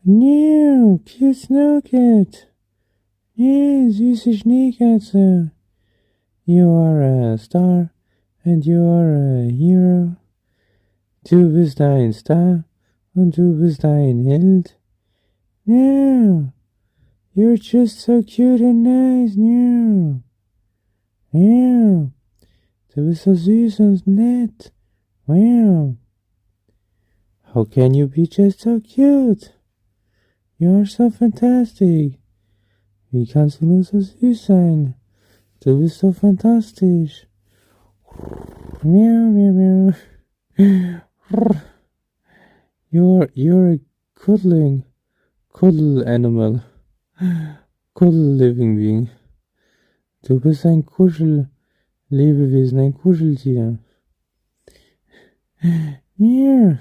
No, cute Snowcat. Ja, süße Schneekatze. You are a star and you are a hero. Du bist ein Star und du bist ein Held. No, you're just so cute and nice. No, no, du bist so süß und nett. Wow. How can you be just so cute? You're so fantastic. Wie kannst du nur so süß sein? Du bist so fantastisch. Meow, meow, meow. You're a cuddle animal. Cuddle living being. Du bist ein Kuschel-Lebewesen, ein Kuscheltier. Yeah.